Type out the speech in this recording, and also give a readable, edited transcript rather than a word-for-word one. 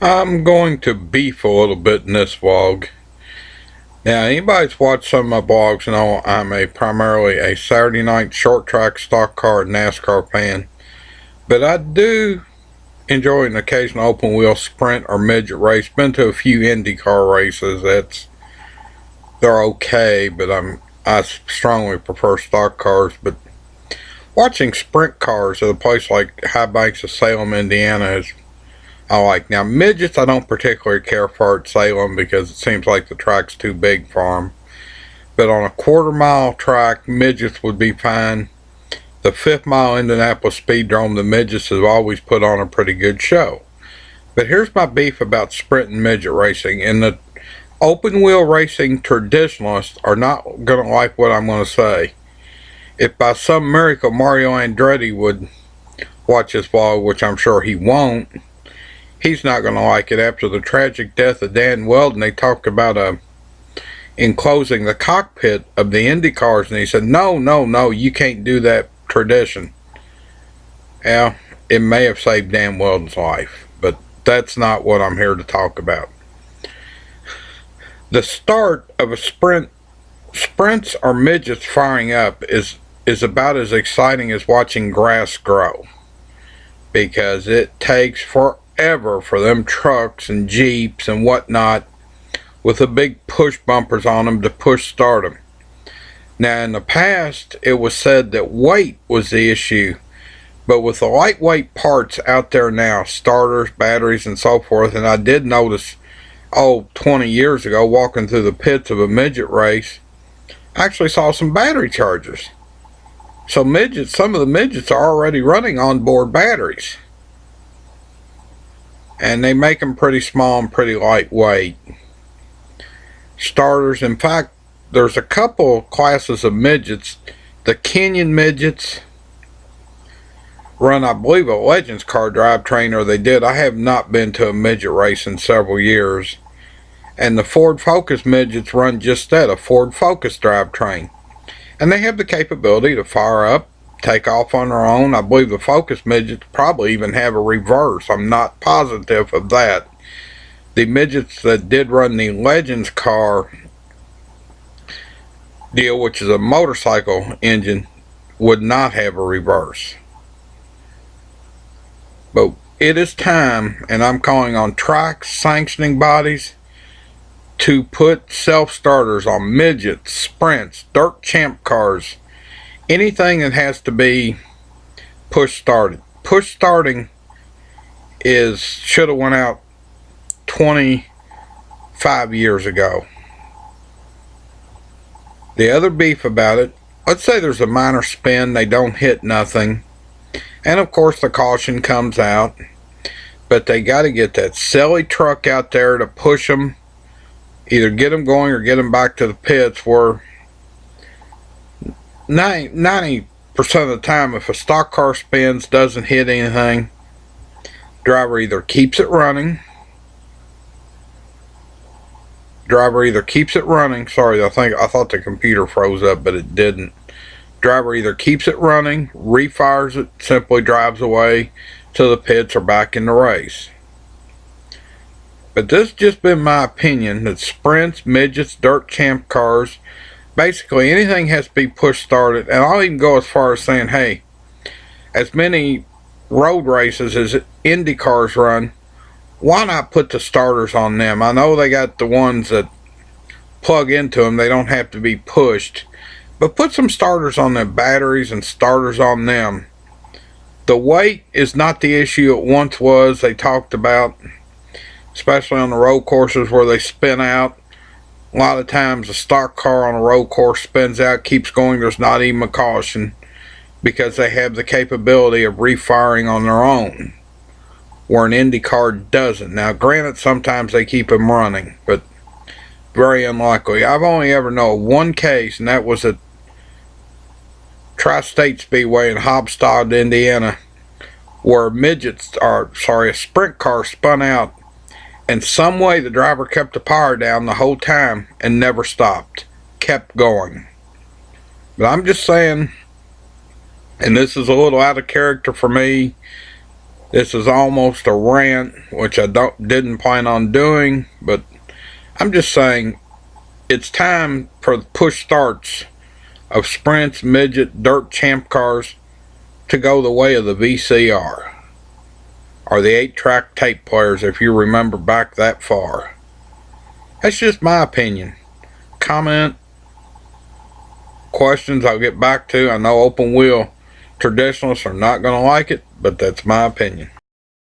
I'm going to beef a little bit in this vlog. Now, anybody's watched some of my vlogs know I'm primarily a Saturday night short track stock car NASCAR fan. But I do enjoy an occasional open wheel sprint or midget race. Been to a few IndyCar races. They're okay, but I strongly prefer stock cars. But watching sprint cars at a place like High Banks of Salem, Indiana is I like. Now, midgets I don't particularly care for at Salem because it seems like the track's too big for them. But on a quarter-mile track, midgets would be fine. The 5th-mile Indianapolis Speedrome, the midgets have always put on a pretty good show. But here's my beef about sprint and midget racing. And the open-wheel racing traditionalists are not going to like what I'm going to say. If by some miracle Mario Andretti would watch this vlog, which I'm sure he won't, he's not going to like it. After the tragic death of Dan Weldon, they talked about enclosing the cockpit of the Indy cars, and he said, no, you can't do that tradition. Yeah, it may have saved Dan Weldon's life, but that's not what I'm here to talk about. The start of a sprints or midgets firing up is about as exciting as watching grass grow, because it takes forever for them trucks and Jeeps and whatnot with the big push bumpers on them to push start them. Now, in the past, it was said that weight was the issue, but with the lightweight parts out there now, starters, batteries, and so forth, and I did notice, 20 years ago, walking through the pits of a midget race, I actually saw some battery chargers. So some of the midgets are already running onboard batteries. And they make them pretty small and pretty lightweight. Starters, in fact, there's a couple classes of midgets. The Kenyan midgets run, I believe, a Legends car drivetrain, or they did. I have not been to a midget race in several years. And the Ford Focus midgets run just that, a Ford Focus drivetrain. And they have the capability to fire up, take off on their own. I believe the Focus midgets probably even have a reverse. I'm not positive of that. The midgets that did run the Legends car deal, which is a motorcycle engine, would not have a reverse. But it is time, and I'm calling on track sanctioning bodies to put self-starters on midgets, sprints, dirt champ cars, anything that has to be push started. Push starting should have went out 25 years ago. The other beef about it, let's say there's a minor spin, they don't hit nothing, and of course the caution comes out, but they got to get that silly truck out there to push them, either get them going or get them back to the pits, where 90% of the time, if a stock car spins, doesn't hit anything, driver either keeps it running, sorry, I thought the computer froze up, but it didn't. Driver either keeps it running, refires it, simply drives away to the pits or back in the race. But this has just been my opinion that sprints, midgets, dirt champ cars, basically anything has to be push started. And I'll even go as far as saying, hey, as many road races as Indy cars run, why not put the starters on them? I know they got the ones that plug into them, they don't have to be pushed, but put some starters on the batteries and starters on them. The weight is not the issue it once was. They talked about, especially on the road courses where they spin out. A lot of times a stock car on a road course spins out, keeps going, there's not even a caution, because they have the capability of refiring on their own, where an Indy car doesn't. Now granted, sometimes they keep them running, but very unlikely. I've only ever known one case, and that was at Tri-State Speedway in Hobstad, Indiana, where a sprint car spun out, and some way the driver kept the power down the whole time and never stopped, kept going. But I'm just saying, and this is a little out of character for me, This is almost a rant, which I didn't plan on doing, but I'm just saying it's time for the push starts of sprints, midget, dirt champ cars to go the way of the VCR, or the 8-track tape players if you remember back that far. That's just my opinion. Comment, questions I'll get back to. I know open wheel traditionalists are not going to like it, but that's my opinion.